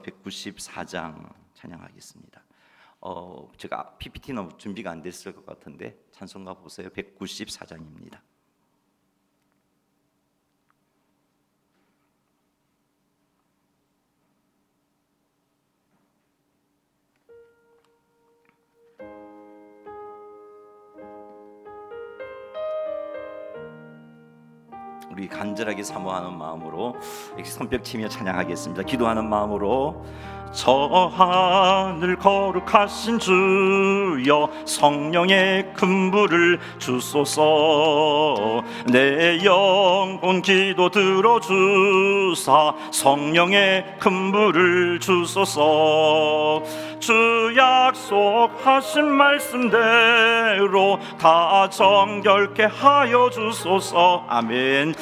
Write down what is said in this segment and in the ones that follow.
194장 찬양하겠습니다. 제가 PPT는 준비가 안 됐을 것 같은데 찬송가 보세요. 194장입니다. 우리 간절하게 사모하는 마음으로 이렇게 손뼉 치며 찬양하겠습니다. 기도하는 마음으로 저 하늘 거룩하신 주여 성령의 큰 불을 주소서. 내 영혼 기도 들어주사 성령의 큰 불을 주소서. 주 약속하신 말씀대로 다 정결케 하여 주소서. 아멘.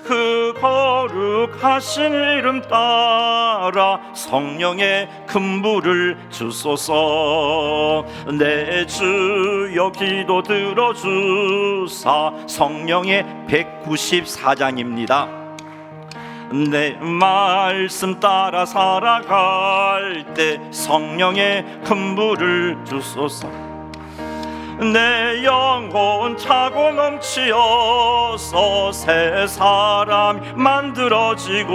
그 거룩하신 이름 따라 성령의 큰 불을 주소서. 내 주여 기도 들어주사. 성령의 194장입니다. 내 말씀 따라 살아갈 때 성령의 큰 불을 주소서. 내 영혼 차고 넘치어서 새 사람 만들어지고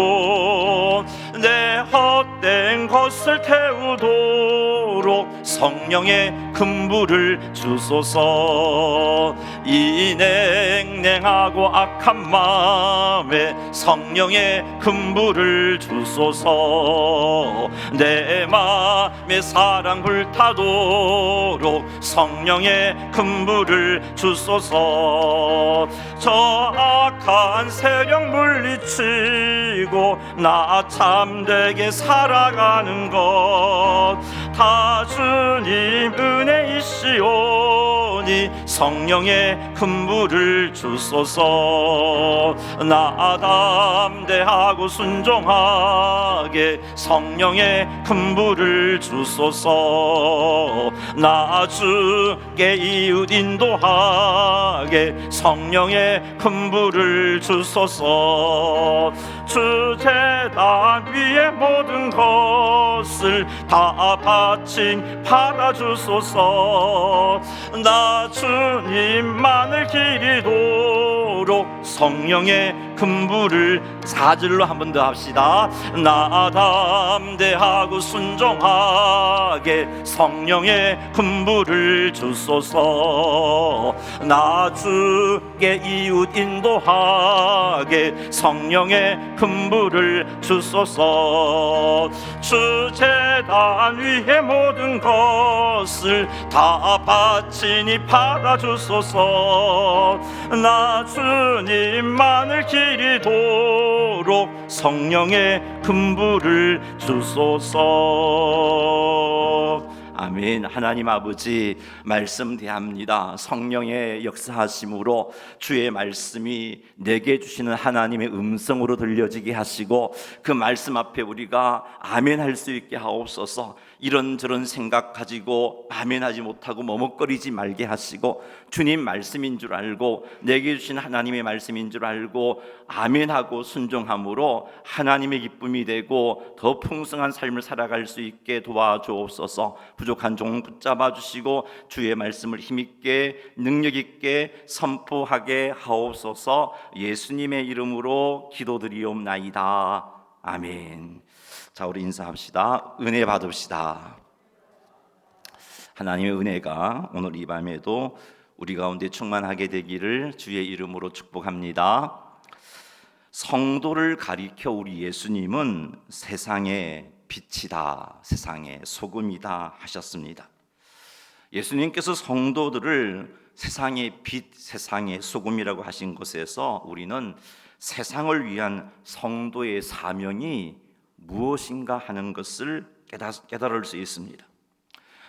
내 헛된 것을 태우도록 성령의 큰 불을 주소서. 이 냉랭하고 악한 마음에 성령의 큰 불을 주소서. 내 마음에 사랑 불타도록 성령의 큰 불을 주소서. 저 악한 세력 물리치고 나 참되게 살아가는 것 다 주님 은혜이시오니 성령의 큰 불을 주소서. 나 담대하고 순종하게 성령의 큰 불을 주소서. 나 주께 이웃 인도하게 성령의 큰 불을 주소서. 주 제단 위에 모든 것을 다 바친 받아주소서. 나 주님만을 기리도록 성령의 큰 불을 4절로 한 번 더 합시다. 나 담대하고 순종하게 성령의 큰 불을 주소서. 나 주께 이웃 인도하게 성령의 큰 불을 주소서. 주 제단 위에 모든 것을 다 바치니 받아주소서. 나 주님만을 기리도록 성령의 큰 불을 주소서. 아멘. 하나님 아버지 말씀대합니다. 성령의 역사하심으로 주의 말씀이 내게 주시는 하나님의 음성으로 들려지게 하시고 그 말씀 앞에 우리가 아멘 할 수 있게 하옵소서. 이런저런 생각 가지고 아멘하지 못하고 머뭇거리지 말게 하시고 주님 말씀인 줄 알고 내게 주신 하나님의 말씀인 줄 알고 아멘하고 순종함으로 하나님의 기쁨이 되고 더 풍성한 삶을 살아갈 수 있게 도와주옵소서. 부족한 종 붙잡아 주시고 주의 말씀을 힘있게 능력있게 선포하게 하옵소서. 예수님의 이름으로 기도드리옵나이다. 아멘. 자, 우리 인사합시다. 은혜 받읍시다. 하나님의 은혜가 오늘 이 밤에도 우리 가운데 충만하게 되기를 주의 이름으로 축복합니다. 성도를 가리켜 우리 예수님은 세상의 빛이다, 세상의 소금이다 하셨습니다. 예수님께서 성도들을 세상의 빛, 세상의 소금이라고 하신 것에서 우리는 세상을 위한 성도의 사명이 무엇인가 하는 것을 깨달을 수 있습니다.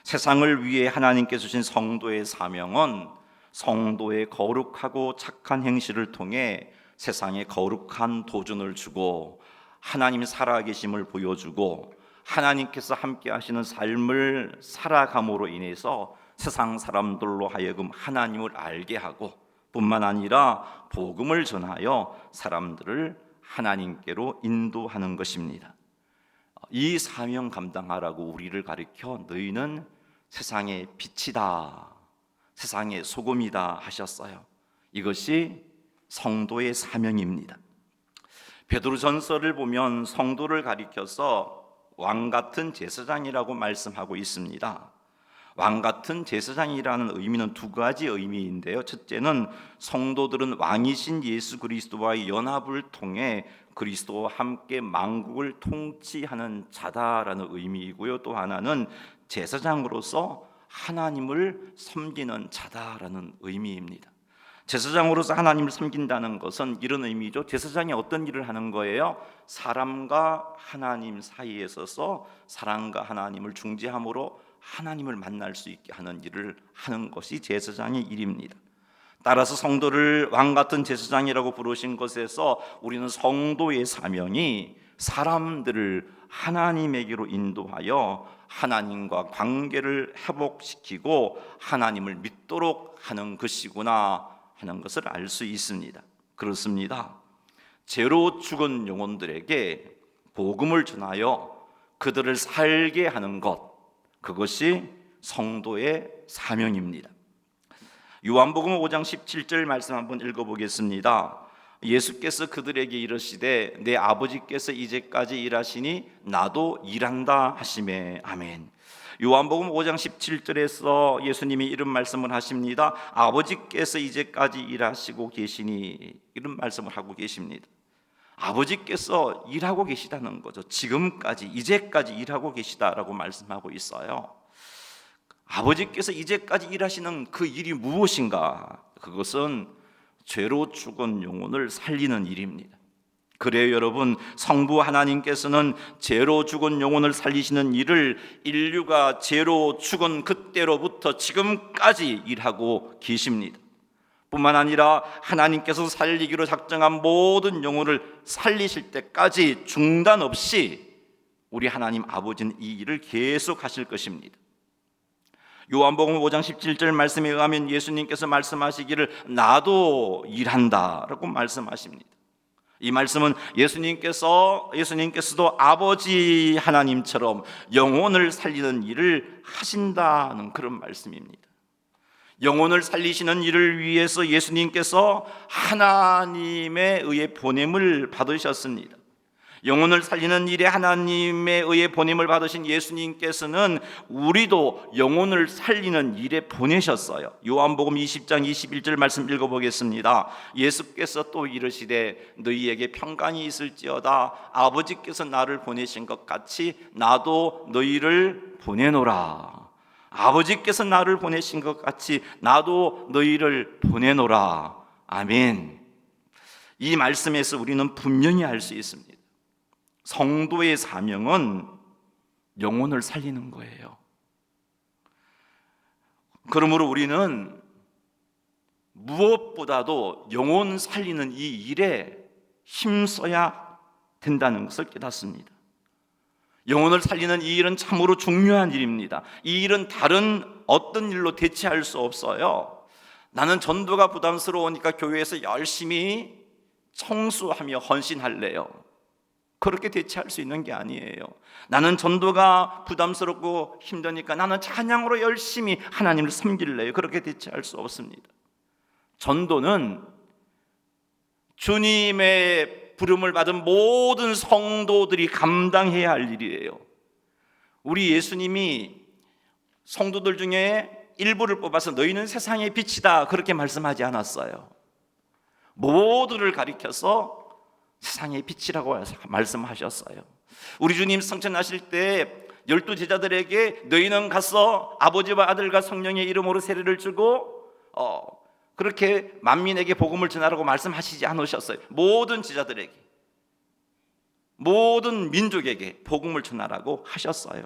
세상을 위해 하나님께서 주신 성도의 사명은 성도의 거룩하고 착한 행실을 통해 세상에 거룩한 도전을 주고 하나님이 살아계심을 보여주고 하나님께서 함께 하시는 삶을 살아감으로 인해서 세상 사람들로 하여금 하나님을 알게 하고 뿐만 아니라 복음을 전하여 사람들을 하나님께로 인도하는 것입니다. 이 사명 감당하라고 우리를 가리켜 너희는 세상의 빛이다, 세상의 소금이다 하셨어요. 이것이 성도의 사명입니다. 베드로전서를 보면 성도를 가리켜서 왕 같은 제사장이라고 말씀하고 있습니다. 왕 같은 제사장이라는 의미는 두 가지 의미인데요. 첫째는 성도들은 왕이신 예수 그리스도와의 연합을 통해 그리스도와 함께 만국을 통치하는 자다라는 의미이고요. 또 하나는 제사장으로서 하나님을 섬기는 자다라는 의미입니다. 제사장으로서 하나님을 섬긴다는 것은 이런 의미죠. 제사장이 어떤 일을 하는 거예요? 사람과 하나님 사이에 서서 사람과 하나님을 중재함으로 하나님을 만날 수 있게 하는 일을 하는 것이 제사장의 일입니다. 따라서 성도를 왕 같은 제사장이라고 부르신 것에서 우리는 성도의 사명이 사람들을 하나님에게로 인도하여 하나님과 관계를 회복시키고 하나님을 믿도록 하는 것이구나 하는 것을 알 수 있습니다. 그렇습니다. 죄로 죽은 영혼들에게 복음을 전하여 그들을 살게 하는 것, 그것이 성도의 사명입니다. 요한복음 5장 17절 말씀 한번 읽어보겠습니다. 예수께서 그들에게 이르시되 내 아버지께서 이제까지 일하시니 나도 일한다 하시매. 아멘. 요한복음 5장 17절에서 예수님이 이런 말씀을 하십니다. 아버지께서 이제까지 일하시고 계시니, 이런 말씀을 하고 계십니다. 아버지께서 일하고 계시다는 거죠. 지금까지, 이제까지 일하고 계시다라고 말씀하고 있어요. 아버지께서 이제까지 일하시는 그 일이 무엇인가? 그것은 죄로 죽은 영혼을 살리는 일입니다. 그래요, 여러분, 성부 하나님께서는 죄로 죽은 영혼을 살리시는 일을 인류가 죄로 죽은 그때로부터 지금까지 일하고 계십니다. 뿐만 아니라 하나님께서 살리기로 작정한 모든 영혼을 살리실 때까지 중단 없이 우리 하나님 아버지는 이 일을 계속 하실 것입니다. 요한복음 5장 17절 말씀에 의하면 예수님께서 말씀하시기를 나도 일한다라고 말씀하십니다. 이 말씀은 예수님께서도 아버지 하나님처럼 영혼을 살리는 일을 하신다는 그런 말씀입니다. 영혼을 살리시는 일을 위해서 예수님께서 하나님에 의해 보냄을 받으셨습니다. 영혼을 살리는 일에 하나님에 의해 보냄을 받으신 예수님께서는 우리도 영혼을 살리는 일에 보내셨어요. 요한복음 20장 21절 말씀 읽어보겠습니다. 예수께서 또 이르시되 너희에게 평강이 있을지어다. 아버지께서 나를 보내신 것 같이 나도 너희를 보내노라. 아버지께서 나를 보내신 것 같이 나도 너희를 보내노라. 아멘. 이 말씀에서 우리는 분명히 알 수 있습니다. 성도의 사명은 영혼을 살리는 거예요. 그러므로 우리는 무엇보다도 영혼 살리는 이 일에 힘써야 된다는 것을 깨닫습니다. 영혼을 살리는 이 일은 참으로 중요한 일입니다. 이 일은 다른 어떤 일로 대체할 수 없어요. 나는 전도가 부담스러우니까 교회에서 열심히 청수하며 헌신할래요. 그렇게 대체할 수 있는 게 아니에요. 나는 전도가 부담스럽고 힘드니까 나는 찬양으로 열심히 하나님을 섬길래요. 그렇게 대체할 수 없습니다. 전도는 주님의 부름을 받은 모든 성도들이 감당해야 할 일이에요. 우리 예수님이 성도들 중에 일부를 뽑아서 너희는 세상의 빛이다 그렇게 말씀하지 않았어요. 모두를 가리켜서 세상의 빛이라고 말씀하셨어요. 우리 주님 성천하실 때 12 제자들에게 너희는 가서 아버지와 아들과 성령의 이름으로 세례를 주고 그렇게 만민에게 복음을 전하라고 말씀하시지 않으셨어요. 모든 제자들에게, 모든 민족에게 복음을 전하라고 하셨어요.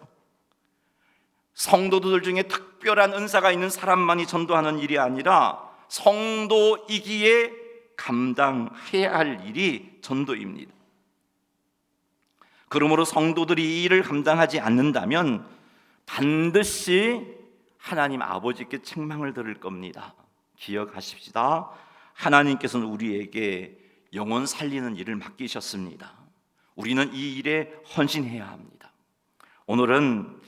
성도들 중에 특별한 은사가 있는 사람만이 전도하는 일이 아니라 성도이기에 감당해야 할 일이 전도입니다. 그러므로 성도들이 이 일을 감당하지 않는다면 반드시 하나님 아버지께 책망을 들을 겁니다. 기억하십시다. 하나님께서는 우리에게 영혼 살리는 일을 맡기셨습니다. 우리는 이 일에 헌신해야 합니다. 오늘은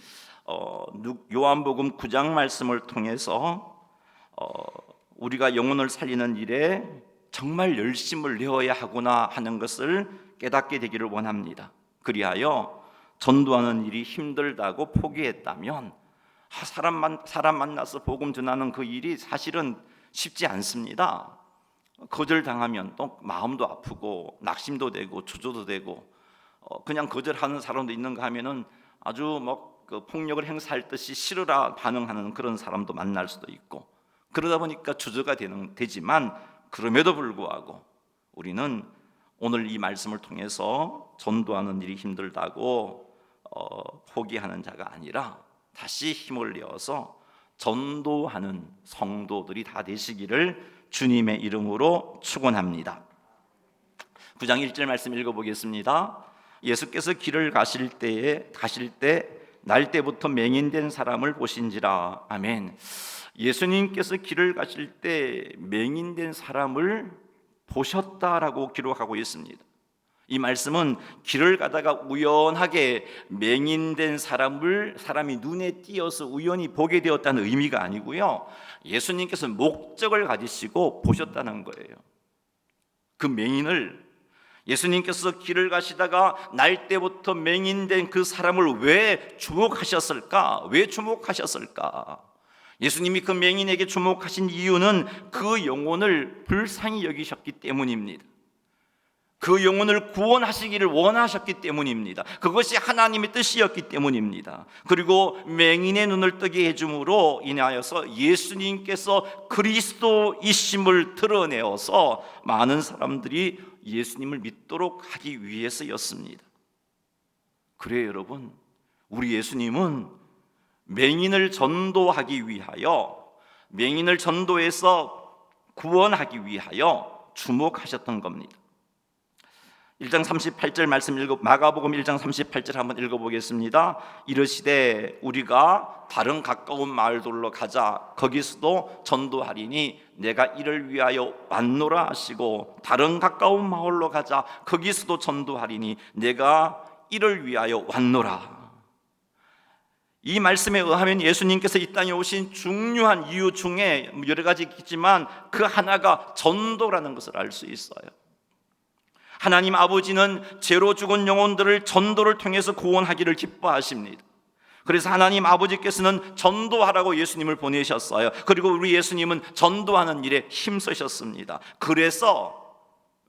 요한복음 9장 말씀을 통해서 우리가 영혼을 살리는 일에 정말 열심을 내어야 하구나 하는 것을 깨닫게 되기를 원합니다. 그리하여 전도하는 일이 힘들다고 포기했다면 사람 만나서 복음 전하는 그 일이 사실은 쉽지 않습니다. 거절당하면 또 마음도 아프고 낙심도 되고 주저도 되고 그냥 거절하는 사람도 있는가 하면은 아주 그 폭력을 행사할 듯이 싫으라 반응하는 그런 사람도 만날 수도 있고, 그러다 보니까 주저가 되지만 그럼에도 불구하고 우리는 오늘 이 말씀을 통해서 전도하는 일이 힘들다고 포기하는 자가 아니라 다시 힘을 내어서 전도하는 성도들이 다 되시기를 주님의 이름으로 축원합니다. 9장 1절 말씀 읽어보겠습니다. 예수께서 길을 가실 때 날때부터 맹인된 사람을 보신지라. 아멘. 예수님께서 길을 가실 때 맹인된 사람을 보셨다라고 기록하고 있습니다. 이 말씀은 길을 가다가 우연하게 맹인된 사람이 눈에 띄어서 우연히 보게 되었다는 의미가 아니고요, 예수님께서 목적을 가지시고 보셨다는 거예요. 그 맹인을 예수님께서 길을 가시다가 날 때부터 맹인된 그 사람을 왜 주목하셨을까? 예수님이 그 맹인에게 주목하신 이유는 그 영혼을 불쌍히 여기셨기 때문입니다. 그 영혼을 구원하시기를 원하셨기 때문입니다. 그것이 하나님의 뜻이었기 때문입니다. 그리고 맹인의 눈을 뜨게 해줌으로 인하여서 예수님께서 그리스도이심을 드러내어서 많은 사람들이 예수님을 믿도록 하기 위해서였습니다. 그래요, 여러분, 우리 예수님은 맹인을 전도하기 위하여, 맹인을 전도해서 구원하기 위하여 주목하셨던 겁니다. 1장 38절 말씀 마가복음 1장 38절 한번 읽어보겠습니다. 이르시되 우리가 다른 가까운 마을들로 가자. 거기서도 전도하리니 내가 이를 위하여 왔노라 하시고, 다른 가까운 마을로 가자. 거기서도 전도하리니 내가 이를 위하여 왔노라. 이 말씀에 의하면 예수님께서 이 땅에 오신 중요한 이유 중에 여러 가지 있지만 그 하나가 전도라는 것을 알 수 있어요. 하나님 아버지는 죄로 죽은 영혼들을 전도를 통해서 구원하기를 기뻐하십니다. 그래서 하나님 아버지께서는 전도하라고 예수님을 보내셨어요. 그리고 우리 예수님은 전도하는 일에 힘쓰셨습니다. 그래서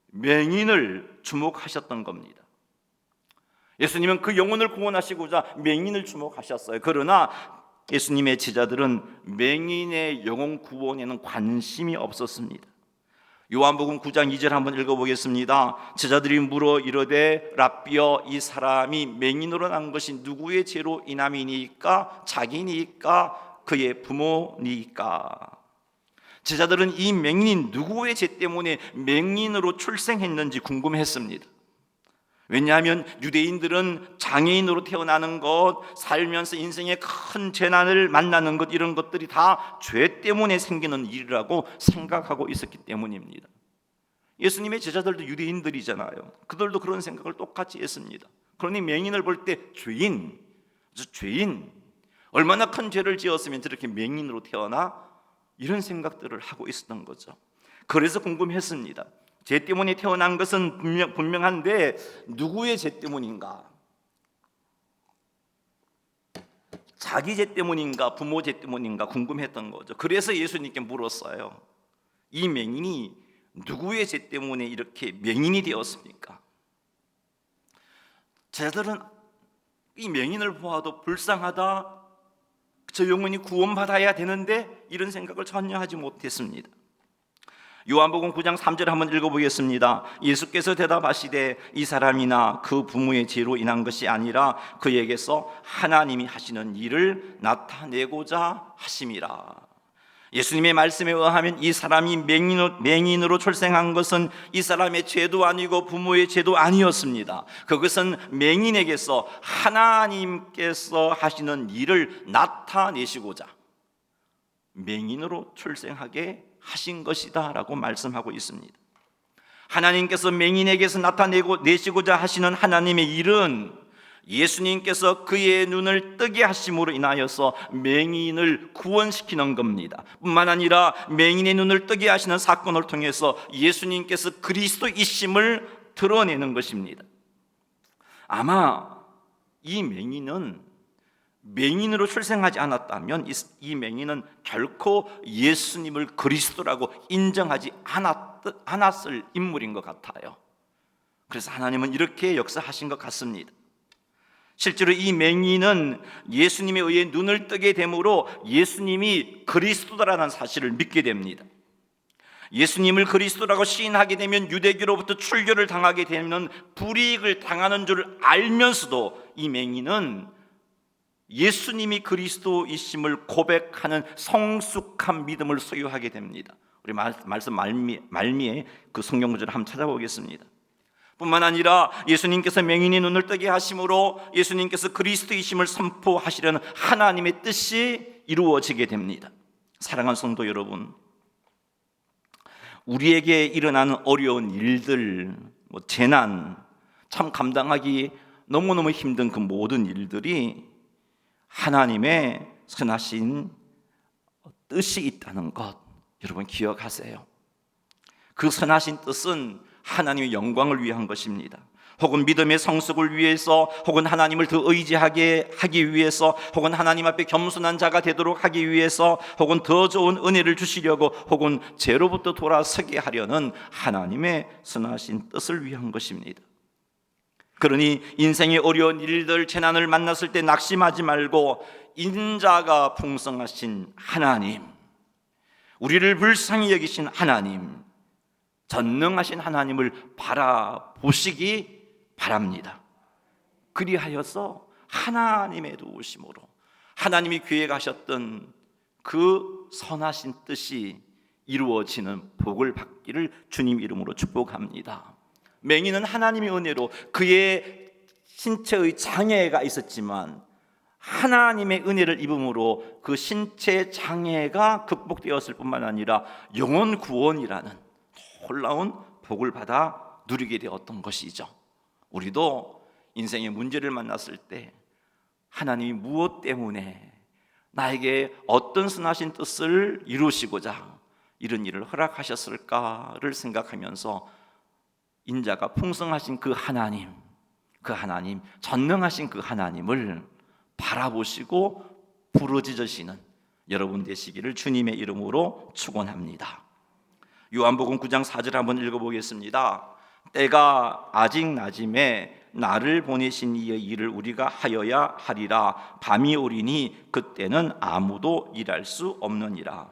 맹인을 주목하셨던 겁니다. 예수님은 그 영혼을 구원하시고자 맹인을 주목하셨어요. 그러나 예수님의 제자들은 맹인의 영혼 구원에는 관심이 없었습니다. 요한복음 9장 2절 한번 읽어보겠습니다. 제자들이 물어 이르되 랍비여, 이 사람이 맹인으로 난 것이 누구의 죄로 인함이니까? 자기니까? 그의 부모니까? 제자들은 이 맹인이 누구의 죄 때문에 맹인으로 출생했는지 궁금했습니다. 왜냐하면 유대인들은 장애인으로 태어나는 것, 살면서 인생의 큰 재난을 만나는 것, 이런 것들이 다 죄 때문에 생기는 일이라고 생각하고 있었기 때문입니다. 예수님의 제자들도 유대인들이잖아요. 그들도 그런 생각을 똑같이 했습니다. 그러니 맹인을 볼 때 죄인, 얼마나 큰 죄를 지었으면 저렇게 맹인으로 태어나? 이런 생각들을 하고 있었던 거죠. 그래서 궁금했습니다. 죄 때문에 태어난 것은 분명한데 누구의 죄 때문인가? 자기 죄 때문인가? 부모 죄 때문인가? 궁금했던 거죠. 그래서 예수님께 물었어요. 이 맹인이 누구의 죄 때문에 이렇게 맹인이 되었습니까? 제자들은 이 맹인을 보아도 불쌍하다, 저 영혼이 구원받아야 되는데, 이런 생각을 전혀 하지 못했습니다. 요한복음 9장 3절 한번 읽어보겠습니다. 예수께서 대답하시되 이 사람이나 그 부모의 죄로 인한 것이 아니라 그에게서 하나님이 하시는 일을 나타내고자 하심이라. 예수님의 말씀에 의하면 이 사람이 맹인으로 출생한 것은 이 사람의 죄도 아니고 부모의 죄도 아니었습니다. 그것은 맹인에게서 하나님께서 하시는 일을 나타내시고자 맹인으로 출생하게 하신 것이다 라고 말씀하고 있습니다. 하나님께서 맹인에게서 나타내시고자 하시는 하나님의 일은 예수님께서 그의 눈을 뜨게 하심으로 인하여서 맹인을 구원시키는 겁니다. 뿐만 아니라 맹인의 눈을 뜨게 하시는 사건을 통해서 예수님께서 그리스도이심을 드러내는 것입니다. 아마 이 맹인은 맹인으로 출생하지 않았다면 이 맹인은 결코 예수님을 그리스도라고 인정하지 않았을 인물인 것 같아요. 그래서 하나님은 이렇게 역사하신 것 같습니다. 실제로 이 맹인은 예수님에 의해 눈을 뜨게 되므로 예수님이 그리스도라는 사실을 믿게 됩니다. 예수님을 그리스도라고 시인하게 되면 유대교로부터 출교를 당하게 되면 불이익을 당하는 줄 알면서도 이 맹인은 예수님이 그리스도이심을 고백하는 성숙한 믿음을 소유하게 됩니다. 우리 말씀 말미에 그 성경 구절을 한번 찾아보겠습니다. 뿐만 아니라 예수님께서 맹인의 눈을 뜨게 하심으로 예수님께서 그리스도이심을 선포하시려는 하나님의 뜻이 이루어지게 됩니다. 사랑하는 성도 여러분, 우리에게 일어나는 어려운 일들, 재난, 참 감당하기 너무너무 힘든 그 모든 일들이 하나님의 선하신 뜻이 있다는 것, 여러분 기억하세요. 그 선하신 뜻은 하나님의 영광을 위한 것입니다. 혹은 믿음의 성숙을 위해서, 혹은 하나님을 더 의지하게 하기 위해서, 혹은 하나님 앞에 겸손한 자가 되도록 하기 위해서, 혹은 더 좋은 은혜를 주시려고, 혹은 죄로부터 돌아서게 하려는 하나님의 선하신 뜻을 위한 것입니다. 그러니 인생의 어려운 일들, 재난을 만났을 때 낙심하지 말고 인자가 풍성하신 하나님, 우리를 불쌍히 여기신 하나님, 전능하신 하나님을 바라보시기 바랍니다. 그리하여서 하나님의 도우심으로 하나님이 계획하셨던 그 선하신 뜻이 이루어지는 복을 받기를 주님 이름으로 축복합니다. 맹인은 하나님의 은혜로 그의 신체의 장애가 있었지만 하나님의 은혜를 입음으로 그 신체 장애가 극복되었을 뿐만 아니라 영혼 구원이라는 놀라운 복을 받아 누리게 되었던 것이죠. 우리도 인생의 문제를 만났을 때 하나님이 무엇 때문에 나에게 어떤 선하신 뜻을 이루시고자 이런 일을 허락하셨을까를 생각하면서 인자가 풍성하신 그 하나님, 전능하신 그 하나님을 바라보시고 부르짖으시는 여러분 되시기를 주님의 이름으로 축원합니다. 요한복음 9장 4절 한번 읽어보겠습니다. 때가 아직 낮음에 나를 보내신 이의 일을 우리가 하여야 하리라. 밤이 오리니 그때는 아무도 일할 수 없느니라.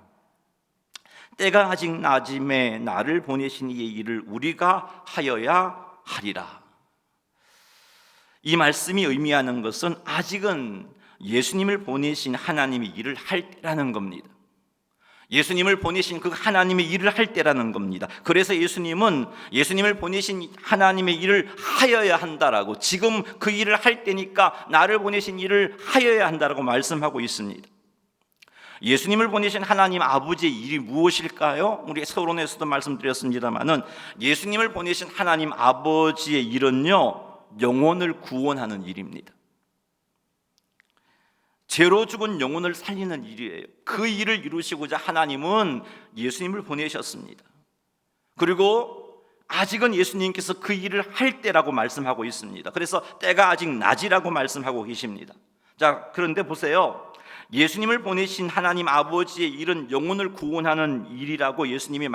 때가 아직 낮음에 나를 보내신 이의 일을 우리가 하여야 하리라. 이 말씀이 의미하는 것은 아직은 예수님을 보내신 하나님의 일을 할 때라는 겁니다. 예수님을 보내신 그 하나님의 일을 할 때라는 겁니다. 그래서 예수님을 보내신 하나님의 일을 하여야 한다라고, 지금 그 일을 할 때니까 나를 보내신 일을 하여야 한다라고 말씀하고 있습니다. 예수님을 보내신 하나님 아버지의 일이 무엇일까요? 우리 서론에서도 말씀드렸습니다마는 예수님을 보내신 하나님 아버지의 일은요, 영혼을 구원하는 일입니다. 죄로 죽은 영혼을 살리는 일이에요. 그 일을 이루시고자 하나님은 예수님을 보내셨습니다. 그리고 아직은 예수님께서 그 일을 할 때라고 말씀하고 있습니다. 그래서 때가 아직 낮이라고 말씀하고 계십니다. 자, 그런데 보세요. 예수님을 보내신 하나님 아버지의 일은 영혼을 구원하는 일이라고 예수님이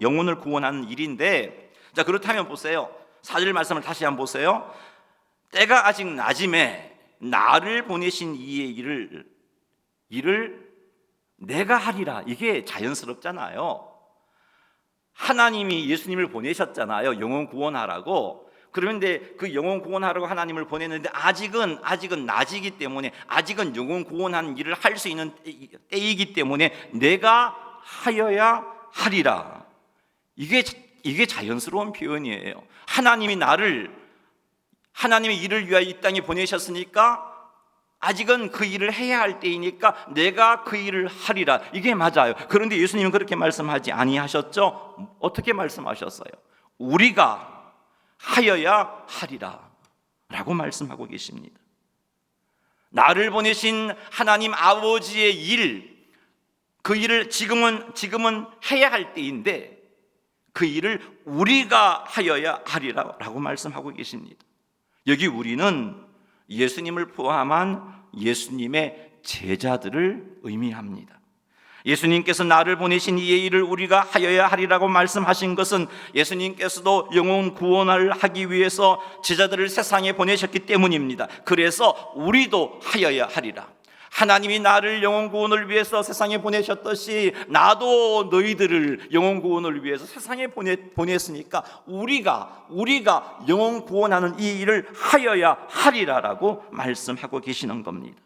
영혼을 구원하는 일인데, 자, 그렇다면 보세요. 4절 말씀을 다시 한번 보세요. 때가 아직 낮음에 나를 보내신 이의 일을 내가 하리라. 이게 자연스럽잖아요. 하나님이 예수님을 보내셨잖아요. 영혼 구원하라고. 그런데 그 영혼 구원하라고 하나님을 보냈는데 아직은 낮이기 때문에, 아직은 영혼 구원하는 일을 할 수 있는 때이기 때문에 내가 하여야 하리라. 이게 자연스러운 표현이에요. 하나님의 일을 위하여 이 땅에 보내셨으니까 아직은 그 일을 해야 할 때이니까 내가 그 일을 하리라. 이게 맞아요. 그런데 예수님은 그렇게 말씀하지 아니하셨죠? 어떻게 말씀하셨어요? 우리가 하여야 하리라. 라고 말씀하고 계십니다. 나를 보내신 하나님 아버지의 일, 그 일을 지금은 해야 할 때인데 그 일을 우리가 하여야 하리라 라고 말씀하고 계십니다. 여기 우리는 예수님을 포함한 예수님의 제자들을 의미합니다. 예수님께서 나를 보내신 이의 일을 우리가 하여야 하리라고 말씀하신 것은 예수님께서도 영혼 구원을 하기 위해서 제자들을 세상에 보내셨기 때문입니다. 그래서 우리도 하여야 하리라. 하나님이 나를 영혼 구원을 위해서 세상에 보내셨듯이 나도 너희들을 영혼 구원을 위해서 세상에 보냈으니까 우리가 영혼 구원하는 이 일을 하여야 하리라라고 말씀하고 계시는 겁니다.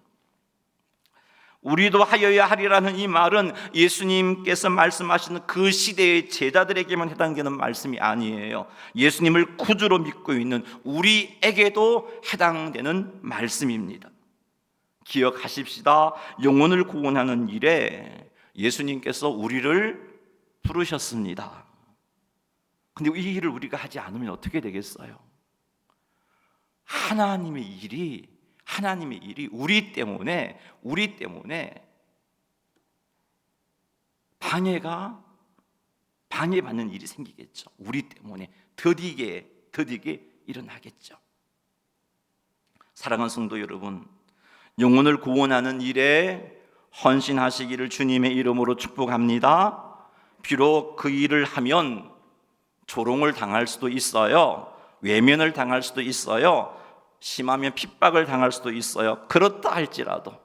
우리도 하여야 하리라는 이 말은 예수님께서 말씀하시는 그 시대의 제자들에게만 해당되는 말씀이 아니에요. 예수님을 구주로 믿고 있는 우리에게도 해당되는 말씀입니다. 기억하십시다. 영혼을 구원하는 일에 예수님께서 우리를 부르셨습니다. 근데 이 일을 우리가 하지 않으면 어떻게 되겠어요? 하나님의 일이 우리 때문에 방해받는 일이 생기겠죠. 우리 때문에 더디게 일어나겠죠. 사랑하는 성도 여러분, 영혼을 구원하는 일에 헌신하시기를 주님의 이름으로 축복합니다. 비록 그 일을 하면 조롱을 당할 수도 있어요. 외면을 당할 수도 있어요. 심하면 핍박을 당할 수도 있어요. 그렇다 할지라도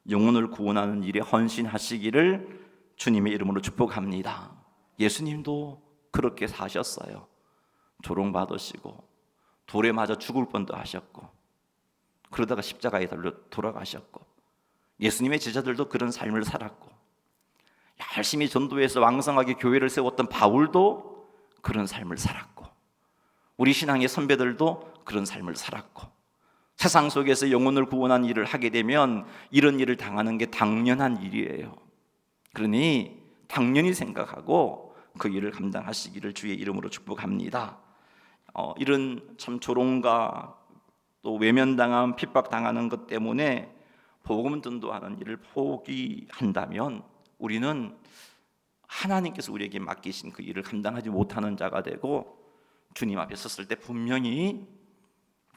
영혼을 구원하는 일에 헌신하시기를 주님의 이름으로 축복합니다. 예수님도 그렇게 사셨어요. 조롱받으시고 돌에 맞아 죽을 뻔도 하셨고 그러다가 십자가에 달려 돌아가셨고 예수님의 제자들도 그런 삶을 살았고 열심히 전도해서 왕성하게 교회를 세웠던 바울도 그런 삶을 살았고 우리 신앙의 선배들도 그런 삶을 살았고 세상 속에서 영혼을 구원한 일을 하게 되면 이런 일을 당하는 게 당연한 일이에요. 그러니 당연히 생각하고 그 일을 감당하시기를 주의 이름으로 축복합니다. 이런 참 조롱과 또 외면당함, 핍박당하는 것 때문에 복음 전도하는 일을 포기한다면 우리는 하나님께서 우리에게 맡기신 그 일을 감당하지 못하는 자가 되고 주님 앞에 섰을 때 분명히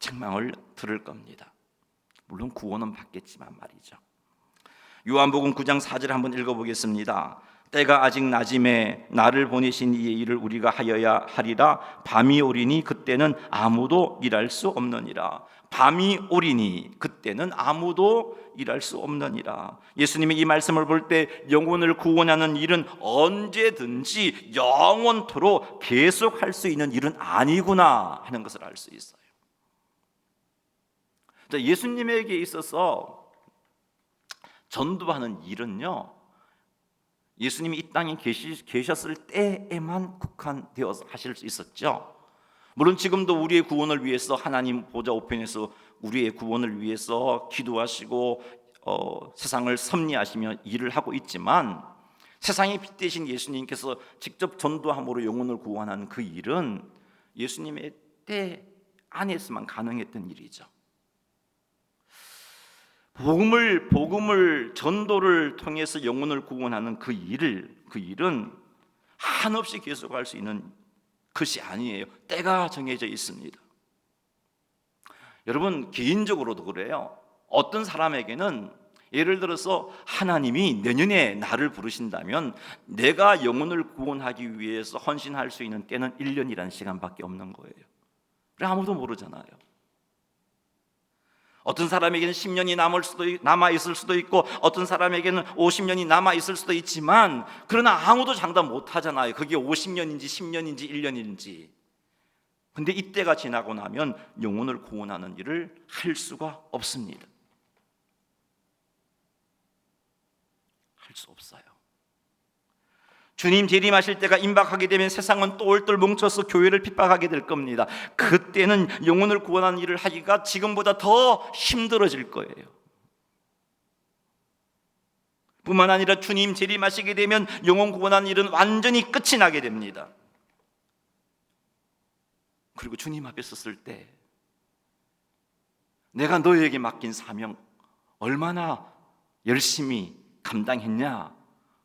책망을 들을 겁니다. 물론 구원은 받겠지만 말이죠. 요한복음 9장 4절 한번 읽어보겠습니다. 때가 아직 낮음에 나를 보내신 이의 일을 우리가 하여야 하리라. 밤이 오리니 그때는 아무도 일할 수 없느니라. 밤이 오리니 그때는 아무도 일할 수 없느니라. 예수님의 이 말씀을 볼 때 영혼을 구원하는 일은 언제든지 영원토록 계속할 수 있는 일은 아니구나 하는 것을 알 수 있어요. 예수님에게 있어서 전도하는 일은요, 예수님이 이 땅에 계셨을 때에만 국한되어서 하실 수 있었죠. 물론 지금도 우리의 구원을 위해서 하나님 보좌 우편에서 우리의 구원을 위해서 기도하시고 세상을 섭리하시며 일을 하고 있지만 세상의 빛 대신 예수님께서 직접 전도함으로 영혼을 구원하는 그 일은 예수님의 때 안에서만 가능했던 일이죠. 복음을 전도를 통해서 영혼을 구원하는 그 일은 한없이 계속할 수 있는 것이 아니에요. 때가 정해져 있습니다. 여러분 개인적으로도 그래요. 어떤 사람에게는 예를 들어서 하나님이 내년에 나를 부르신다면 내가 영혼을 구원하기 위해서 헌신할 수 있는 때는 1년이라는 시간밖에 없는 거예요. 아무도 모르잖아요. 어떤 사람에게는 10년이 남아있을 수도 있고 어떤 사람에게는 50년이 남아있을 수도 있지만 그러나 아무도 장담 못하잖아요. 그게 50년인지 10년인지 1년인지. 근데 이때가 지나고 나면 영혼을 구원하는 일을 할 수가 없습니다. 할 수 없어요. 주님 재림하실 때가 임박하게 되면 세상은 똘똘 뭉쳐서 교회를 핍박하게 될 겁니다. 그때는 영혼을 구원하는 일을 하기가 지금보다 더 힘들어질 거예요. 뿐만 아니라 주님 재림하시게 되면 영혼 구원하는 일은 완전히 끝이 나게 됩니다. 그리고 주님 앞에 섰을 때 내가 너에게 맡긴 사명 얼마나 열심히 감당했냐?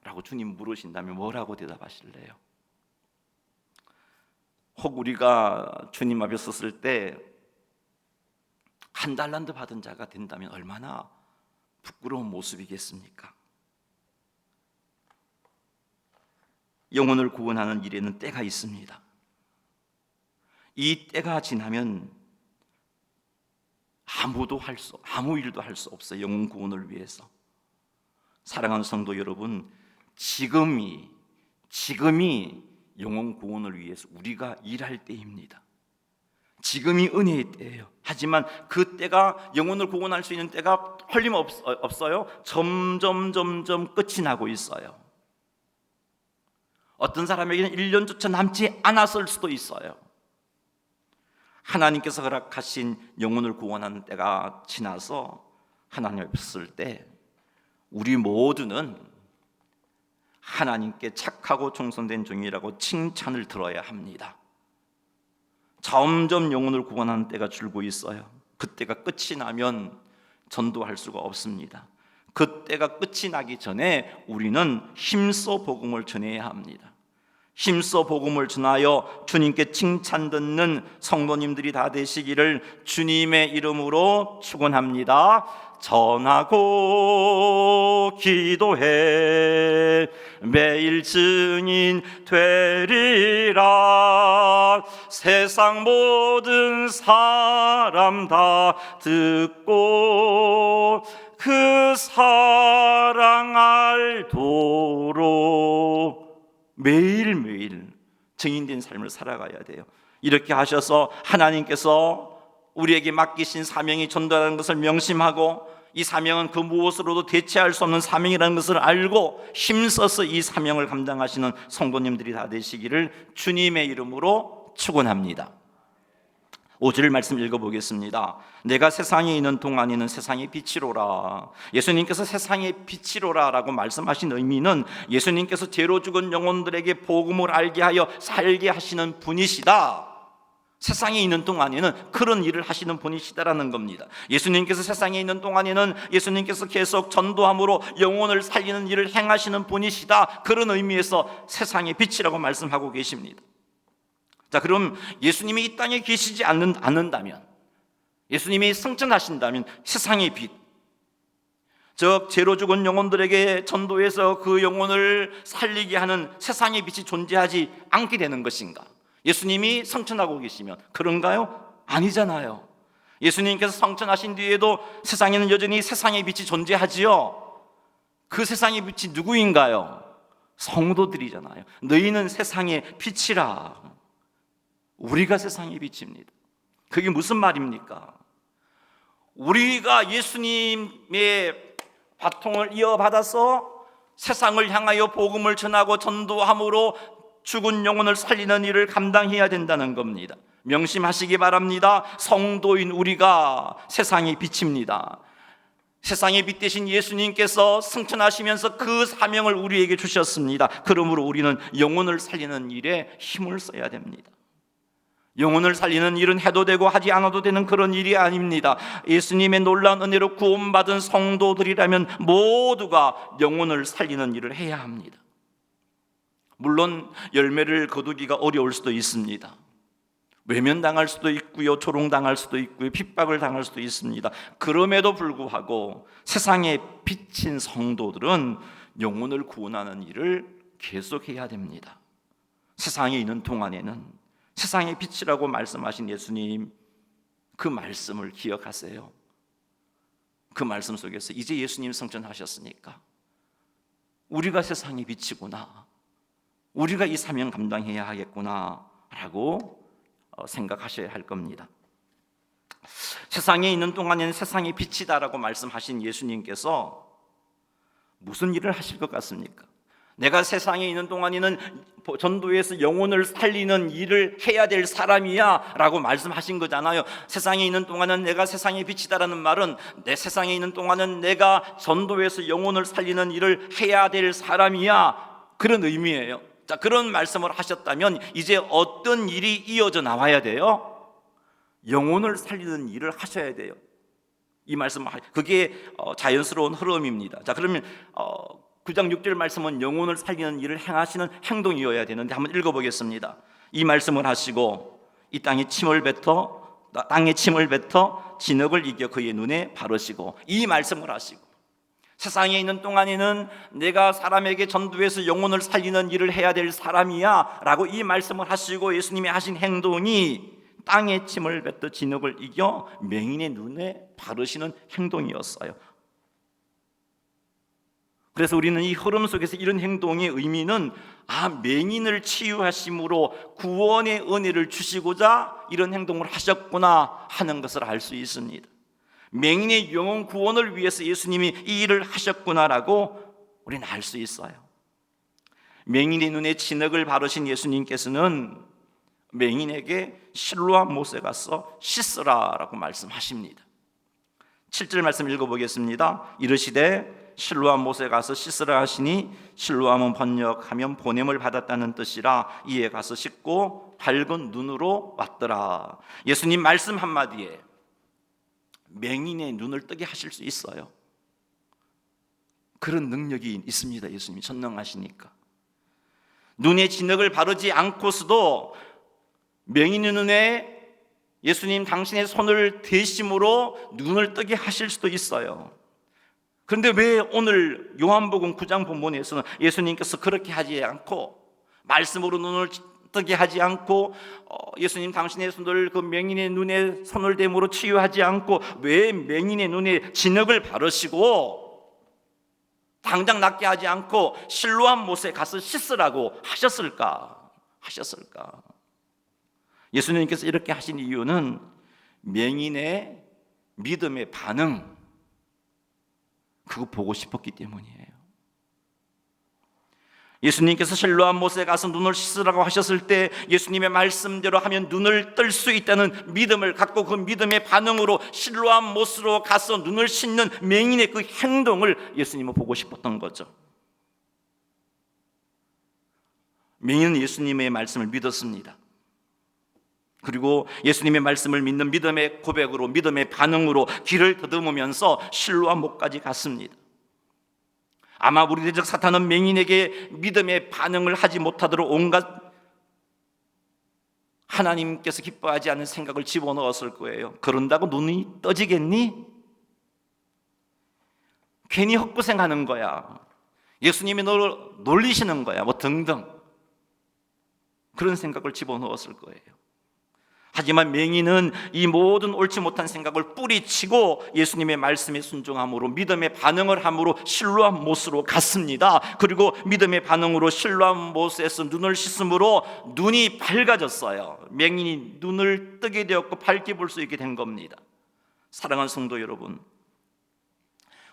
라고 주님 물으신다면 뭐라고 대답하실래요? 혹 우리가 주님 앞에 섰을 때 한 달란트 받은 자가 된다면 얼마나 부끄러운 모습이겠습니까? 영혼을 구원하는 일에는 때가 있습니다. 이 때가 지나면 아무 일도 할 수 없어요. 영혼 구원을 위해서. 사랑하는 성도 여러분, 지금이 영혼 구원을 위해서 우리가 일할 때입니다. 지금이 은혜의 때예요. 하지만 그 때가, 영혼을 구원할 수 있는 때가 흘림없어요. 점점 끝이 나고 있어요. 어떤 사람에게는 1년조차 남지 않았을 수도 있어요. 하나님께서 허락하신 영혼을 구원하는 때가 지나서 하나님 앞에 섰을 때 우리 모두는 하나님께 착하고忠선된 종이라고 칭찬을 들어야 합니다. 점점 영혼을 구원하는 때가 줄고 있어요. 그때가 끝이 나면 전도할 수가 없습니다. 그때가 끝이 나기 전에 우리는 힘써 복음을 전해야 합니다. 힘써 복음을 전하여 주님께 칭찬 듣는 성도님들이 다 되시기를 주님의 이름으로 축원합니다. 전하고 기도해 매일 증인 되리라. 세상 모든 사람 다 듣고 그 사랑 알도록 매일매일 증인된 삶을 살아가야 돼요. 이렇게 하셔서 하나님께서 우리에게 맡기신 사명이 전도하는 것을 명심하고, 이 사명은 그 무엇으로도 대체할 수 없는 사명이라는 것을 알고 힘써서 이 사명을 감당하시는 성도님들이 다 되시기를 주님의 이름으로 축원합니다. 5절 말씀 읽어보겠습니다. 내가 세상에 있는 동안에는 세상의 빛이로라. 예수님께서 세상의 빛이로라 라고 말씀하신 의미는 예수님께서 죄로 죽은 영혼들에게 복음을 알게 하여 살게 하시는 분이시다. 세상에 있는 동안에는 그런 일을 하시는 분이시다라는 겁니다. 예수님께서 세상에 있는 동안에는 예수님께서 계속 전도함으로 영혼을 살리는 일을 행하시는 분이시다. 그런 의미에서 세상의 빛이라고 말씀하고 계십니다. 자, 그럼 예수님이 이 땅에 계시지 않는다면, 예수님이 승천하신다면 세상의 빛, 즉 죄로 죽은 영혼들에게 전도해서 그 영혼을 살리게 하는 세상의 빛이 존재하지 않게 되는 것인가? 예수님이 승천하고 계시면 그런가요? 아니잖아요. 예수님께서 승천하신 뒤에도 세상에는 여전히 세상의 빛이 존재하지요. 그 세상의 빛이 누구인가요? 성도들이잖아요. 너희는 세상의 빛이라. 우리가 세상의 빛입니다. 그게 무슨 말입니까? 우리가 예수님의 바통을 이어받아서 세상을 향하여 복음을 전하고 전도함으로 죽은 영혼을 살리는 일을 감당해야 된다는 겁니다. 명심하시기 바랍니다. 성도인 우리가 세상의 빛입니다. 세상의 빛 대신 예수님께서 승천하시면서 그 사명을 우리에게 주셨습니다. 그러므로 우리는 영혼을 살리는 일에 힘을 써야 됩니다. 영혼을 살리는 일은 해도 되고 하지 않아도 되는 그런 일이 아닙니다. 예수님의 놀라운 은혜로 구원받은 성도들이라면 모두가 영혼을 살리는 일을 해야 합니다. 물론 열매를 거두기가 어려울 수도 있습니다. 외면당할 수도 있고요, 조롱당할 수도 있고요, 핍박을 당할 수도 있습니다. 그럼에도 불구하고 세상에 비친 성도들은 영혼을 구원하는 일을 계속해야 됩니다. 세상에 있는 동안에는 세상의 빛이라고 말씀하신 예수님, 그 말씀을 기억하세요. 그 말씀 속에서 이제 예수님 승천하셨으니까 우리가 세상의 빛이구나, 우리가 이 사명 감당해야 하겠구나 라고 생각하셔야 할 겁니다. 세상에 있는 동안에는 세상의 빛이다라고 말씀하신 예수님께서 무슨 일을 하실 것 같습니까? 내가 세상에 있는 동안에는 전도에서 영혼을 살리는 일을 해야 될 사람이야 라고 말씀하신 거잖아요. 세상에 있는 동안은 내가 세상의 빛이다라는 말은 내 세상에 있는 동안은 내가 전도에서 영혼을 살리는 일을 해야 될 사람이야, 그런 의미예요. 자, 그런 말씀을 하셨다면 이제 어떤 일이 이어져 나와야 돼요? 영혼을 살리는 일을 하셔야 돼요. 이 말씀, 그게 자연스러운 흐름입니다. 자, 그러면 9장 6절 말씀은 영혼을 살리는 일을 행하시는 행동이어야 되는데 한번 읽어보겠습니다. 이 말씀을 하시고 이 땅에 침을 뱉어 진흙을 이겨 그의 눈에 바르시고, 이 말씀을 하시고, 세상에 있는 동안에는 내가 사람에게 전도해서 영혼을 살리는 일을 해야 될 사람이야 라고 이 말씀을 하시고, 예수님이 하신 행동이 땅에 침을 뱉어 진흙을 이겨 맹인의 눈에 바르시는 행동이었어요. 그래서 우리는 이 흐름 속에서 이런 행동의 의미는 맹인을 치유하심으로 구원의 은혜를 주시고자 이런 행동을 하셨구나 하는 것을 알 수 있습니다. 맹인의 영혼 구원을 위해서 예수님이 이 일을 하셨구나라고 우리는 알 수 있어요. 맹인의 눈에 진흙을 바르신 예수님께서는 맹인에게 실로암 못에 가서 씻으라라고 말씀하십니다. 7절 말씀 읽어보겠습니다. 이르시되 실로암 못에 가서 씻으라 하시니, 실로암은 번역하면 보냄을 받았다는 뜻이라 이에 가서 씻고 밝은 눈으로 왔더라. 예수님 말씀 한마디에 맹인의 눈을 뜨게 하실 수 있어요. 그런 능력이 있습니다. 예수님이 전능하시니까. 눈에 진흙을 바르지 않고서도 맹인의 눈에 예수님 당신의 손을 대심으로 눈을 뜨게 하실 수도 있어요. 그런데 왜 오늘 요한복음 9장 본문에서는 예수님께서 그렇게 하지 않고, 말씀으로 눈을 뜨게 하지 않고, 예수님 당신의 손을 그 맹인의 눈에 손을 댐으로 치유하지 않고 왜 맹인의 눈에 진흙을 바르시고 당장 낫게 하지 않고 실로암 못에 가서 씻으라고 하셨을까? 예수님께서 이렇게 하신 이유는 맹인의 믿음의 반응, 그거 보고 싶었기 때문이에요. 예수님께서 실로암 못에 가서 눈을 씻으라고 하셨을 때 예수님의 말씀대로 하면 눈을 뜰 수 있다는 믿음을 갖고 그 믿음의 반응으로 실로암 못으로 가서 눈을 씻는 맹인의 그 행동을 예수님은 보고 싶었던 거죠. 맹인은 예수님의 말씀을 믿었습니다. 그리고 예수님의 말씀을 믿는 믿음의 고백으로, 믿음의 반응으로 길을 더듬으면서 실로암 못까지 갔습니다. 아마 우리들적 사탄은 맹인에게 믿음의 반응을 하지 못하도록 온갖 하나님께서 기뻐하지 않는 생각을 집어넣었을 거예요. 그런다고 눈이 떠지겠니? 괜히 헛고생하는 거야. 예수님이 너를 놀리시는 거야. 뭐 등등 그런 생각을 집어넣었을 거예요. 하지만 맹인은 이 모든 옳지 못한 생각을 뿌리치고 예수님의 말씀에 순종함으로, 믿음의 반응을 함으로 실로암 못으로 갔습니다. 그리고 믿음의 반응으로 실로암 못에서 눈을 씻음으로 눈이 밝아졌어요. 맹인이 눈을 뜨게 되었고 밝게 볼 수 있게 된 겁니다. 사랑하는 성도 여러분,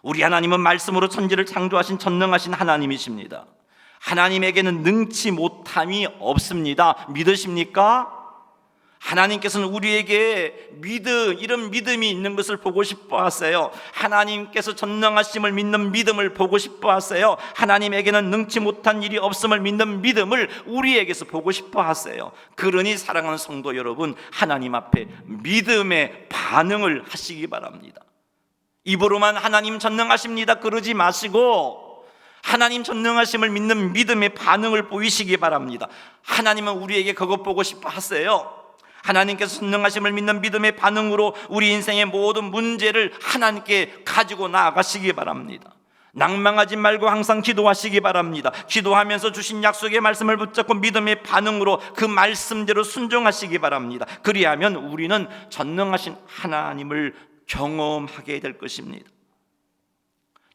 우리 하나님은 말씀으로 천지를 창조하신 전능하신 하나님이십니다. 하나님에게는 능치 못함이 없습니다. 믿으십니까? 하나님께서는 우리에게 이런 믿음이 있는 것을 보고 싶어 하세요. 하나님께서 전능하심을 믿는 믿음을 보고 싶어 하세요. 하나님에게는 능치 못한 일이 없음을 믿는 믿음을 우리에게서 보고 싶어 하세요. 그러니 사랑하는 성도 여러분, 하나님 앞에 믿음의 반응을 하시기 바랍니다. 입으로만 하나님 전능하십니다 그러지 마시고 하나님 전능하심을 믿는 믿음의 반응을 보이시기 바랍니다. 하나님은 우리에게 그것 보고 싶어 하세요. 하나님께서 전능하심을 믿는 믿음의 반응으로 우리 인생의 모든 문제를 하나님께 가지고 나아가시기 바랍니다. 낭망하지 말고 항상 기도하시기 바랍니다. 기도하면서 주신 약속의 말씀을 붙잡고 믿음의 반응으로 그 말씀대로 순종하시기 바랍니다. 그리하면 우리는 전능하신 하나님을 경험하게 될 것입니다.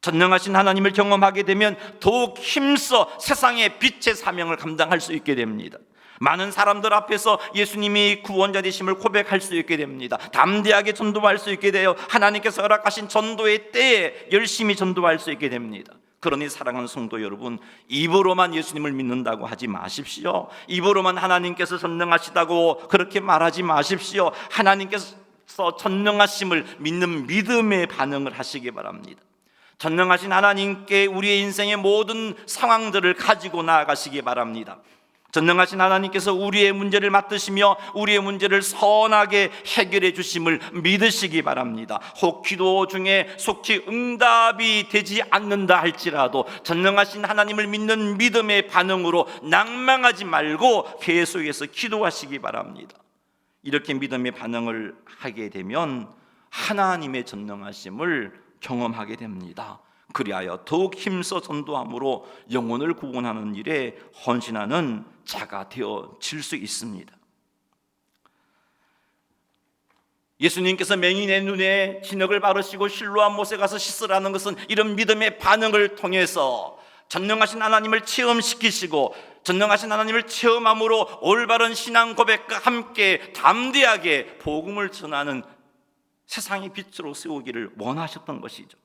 전능하신 하나님을 경험하게 되면 더욱 힘써 세상의 빛의 사명을 감당할 수 있게 됩니다. 많은 사람들 앞에서 예수님이 구원자 되심을 고백할 수 있게 됩니다. 담대하게 전도할 수 있게 되어 하나님께서 허락하신 전도의 때에 열심히 전도할 수 있게 됩니다. 그러니 사랑하는 성도 여러분, 입으로만 예수님을 믿는다고 하지 마십시오. 입으로만 하나님께서 전능하시다고 그렇게 말하지 마십시오. 하나님께서 전능하심을 믿는 믿음의 반응을 하시기 바랍니다. 전능하신 하나님께 우리의 인생의 모든 상황들을 가지고 나아가시기 바랍니다. 전능하신 하나님께서 우리의 문제를 맡으시며 우리의 문제를 선하게 해결해 주심을 믿으시기 바랍니다. 혹 기도 중에 속히 응답이 되지 않는다 할지라도 전능하신 하나님을 믿는 믿음의 반응으로 낭망하지 말고 계속해서 기도하시기 바랍니다. 이렇게 믿음의 반응을 하게 되면 하나님의 전능하심을 경험하게 됩니다. 그리하여 더욱 힘써 전도함으로 영혼을 구원하는 일에 헌신하는 자가 되어질 수 있습니다. 예수님께서 맹인의 눈에 진흙을 바르시고 실로암 못에 가서 씻으라는 것은 이런 믿음의 반응을 통해서 전능하신 하나님을 체험시키시고 전능하신 하나님을 체험함으로 올바른 신앙 고백과 함께 담대하게 복음을 전하는 세상의 빛으로 세우기를 원하셨던 것이죠.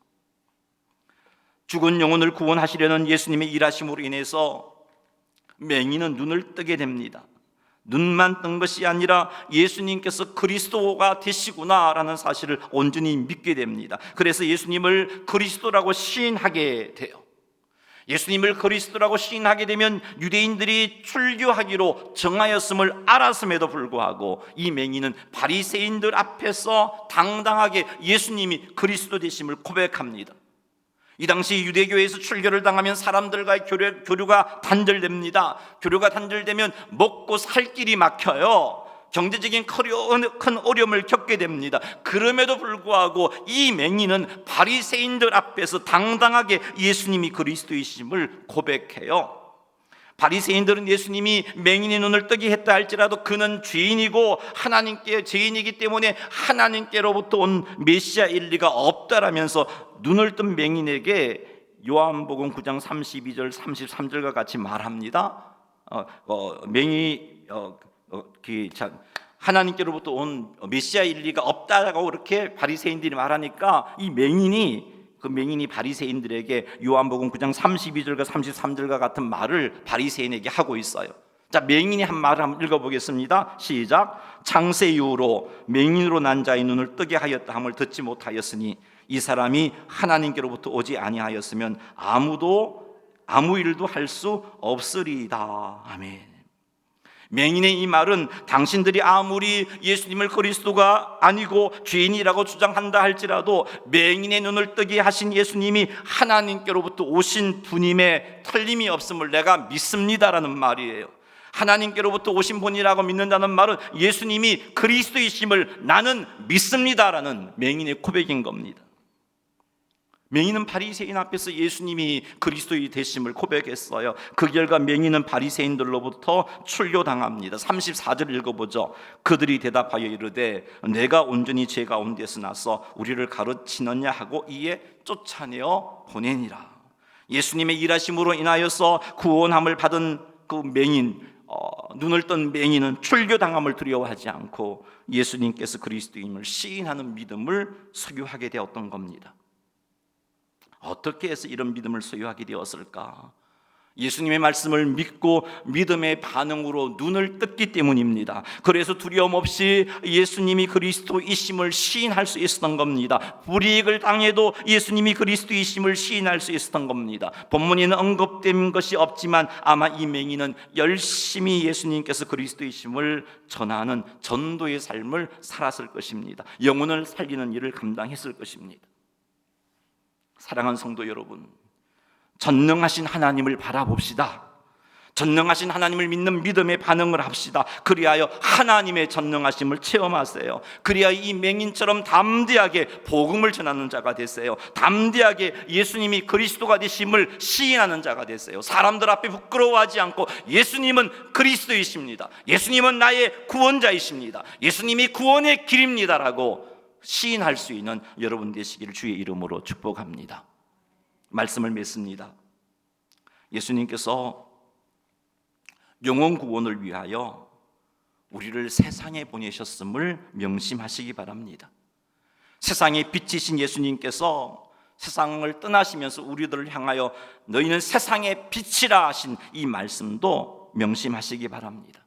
죽은 영혼을 구원하시려는 예수님의 일하심으로 인해서 맹인은 눈을 뜨게 됩니다. 눈만 뜬 것이 아니라 예수님께서 그리스도가 되시구나라는 사실을 온전히 믿게 됩니다. 그래서 예수님을 그리스도라고 시인하게 돼요. 예수님을 그리스도라고 시인하게 되면 유대인들이 출교하기로 정하였음을 알았음에도 불구하고 이 맹인은 바리새인들 앞에서 당당하게 예수님이 그리스도 되심을 고백합니다. 이 당시 유대교에서 출교를 당하면 사람들과의 교류가 단절됩니다. 교류가 단절되면 먹고 살 길이 막혀요. 경제적인 큰 어려움을 겪게 됩니다. 그럼에도 불구하고 이 맹인은 바리새인들 앞에서 당당하게 예수님이 그리스도이심을 고백해요. 바리새인들은 예수님이 맹인의 눈을 뜨게 했다 할지라도 그는 죄인이고 하나님께 죄인이기 때문에 하나님께로부터 온 메시아 일리가 없다라면서 눈을 뜬 맹인에게 요한복음 9장 32절 33절과 같이 말합니다. 하나님께로부터 온 메시아 일리가 없다라고 그렇게 바리새인들이 말하니까 이 맹인이 바리새인들에게 요한복음 9장 32절과 33절과 같은 말을 바리새인에게 하고 있어요. 자, 맹인이 한 말을 한번 읽어보겠습니다. 시작. 창세 이후로 맹인으로 난 자의 눈을 뜨게 하였다 함을 듣지 못하였으니 이 사람이 하나님께로부터 오지 아니하였으면 아무 일도 할 수 없으리이다. 아멘. 맹인의 이 말은 당신들이 아무리 예수님을 그리스도가 아니고 죄인이라고 주장한다 할지라도 맹인의 눈을 뜨게 하신 예수님이 하나님께로부터 오신 분임에 틀림이 없음을 내가 믿습니다라는 말이에요. 하나님께로부터 오신 분이라고 믿는다는 말은 예수님이 그리스도이심을 나는 믿습니다라는 맹인의 고백인 겁니다. 맹인은 바리새인 앞에서 예수님이 그리스도의 되심을 고백했어요. 그 결과 맹인은 바리새인들로부터 출교당합니다. 34절 읽어보죠. 그들이 대답하여 이르되 내가 온전히 죄 가운데서 나서 우리를 가르치느냐 하고 이에 쫓아내어 보내니라. 예수님의 일하심으로 인하여서 구원함을 받은 그 맹인, 눈을 뜬 맹인은 출교당함을 두려워하지 않고 예수님께서 그리스도임을 시인하는 믿음을 소유하게 되었던 겁니다. 어떻게 해서 이런 믿음을 소유하게 되었을까? 예수님의 말씀을 믿고 믿음의 반응으로 눈을 떴기 때문입니다. 그래서 두려움 없이 예수님이 그리스도이심을 시인할 수 있었던 겁니다. 불이익을 당해도 예수님이 그리스도이심을 시인할 수 있었던 겁니다. 본문에는 언급된 것이 없지만 아마 이 맹인은 열심히 예수님께서 그리스도이심을 전하는 전도의 삶을 살았을 것입니다. 영혼을 살리는 일을 감당했을 것입니다. 사랑하는 성도 여러분, 전능하신 하나님을 바라봅시다. 전능하신 하나님을 믿는 믿음의 반응을 합시다. 그리하여 하나님의 전능하심을 체험하세요. 그리하여 이 맹인처럼 담대하게 복음을 전하는 자가 되세요. 담대하게 예수님이 그리스도가 되심을 시인하는 자가 되세요. 사람들 앞에 부끄러워하지 않고 예수님은 그리스도이십니다. 예수님은 나의 구원자이십니다. 예수님이 구원의 길입니다라고 시인할 수 있는 여러분 되시기를 주의 이름으로 축복합니다. 말씀을 맺습니다. 예수님께서 영혼 구원을 위하여 우리를 세상에 보내셨음을 명심하시기 바랍니다. 세상의 빛이신 예수님께서 세상을 떠나시면서 우리들을 향하여 너희는 세상의 빛이라 하신 이 말씀도 명심하시기 바랍니다.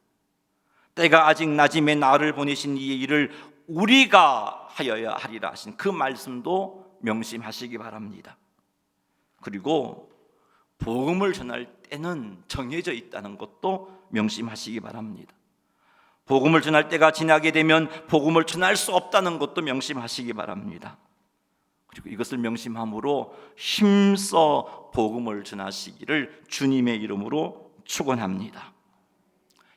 때가 아직 낮음에 나를 보내신 이 일을 우리가 하여야 하리라 하신 그 말씀도 명심하시기 바랍니다. 그리고 복음을 전할 때는 정해져 있다는 것도 명심하시기 바랍니다. 복음을 전할 때가 지나게 되면 복음을 전할 수 없다는 것도 명심하시기 바랍니다. 그리고 이것을 명심함으로 힘써 복음을 전하시기를 주님의 이름으로 축원합니다.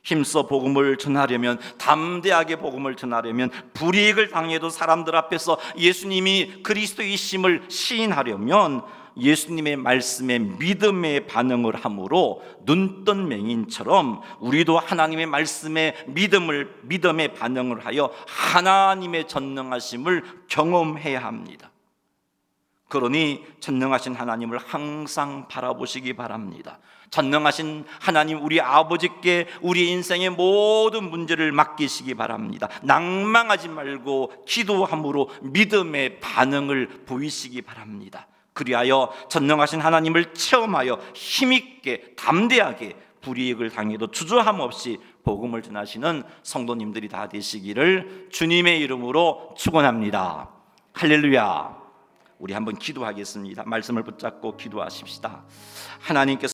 힘써 복음을 전하려면, 담대하게 복음을 전하려면, 불이익을 당해도 사람들 앞에서 예수님이 그리스도이심을 시인하려면 예수님의 말씀에 믿음의 반응을 함으로 눈뜬 맹인처럼 우리도 하나님의 말씀에 믿음의 반응을 하여 하나님의 전능하심을 경험해야 합니다. 그러니 전능하신 하나님을 항상 바라보시기 바랍니다. 전능하신 하나님, 우리 아버지께 우리 인생의 모든 문제를 맡기시기 바랍니다. 낭망하지 말고 기도함으로 믿음의 반응을 보이시기 바랍니다. 그리하여 전능하신 하나님을 체험하여 힘있게 담대하게 불이익을 당해도 주저함 없이 복음을 전하시는 성도님들이 다 되시기를 주님의 이름으로 축원합니다. 할렐루야. 우리 한번 기도하겠습니다. 말씀을 붙잡고 기도하십시다. 하나님께서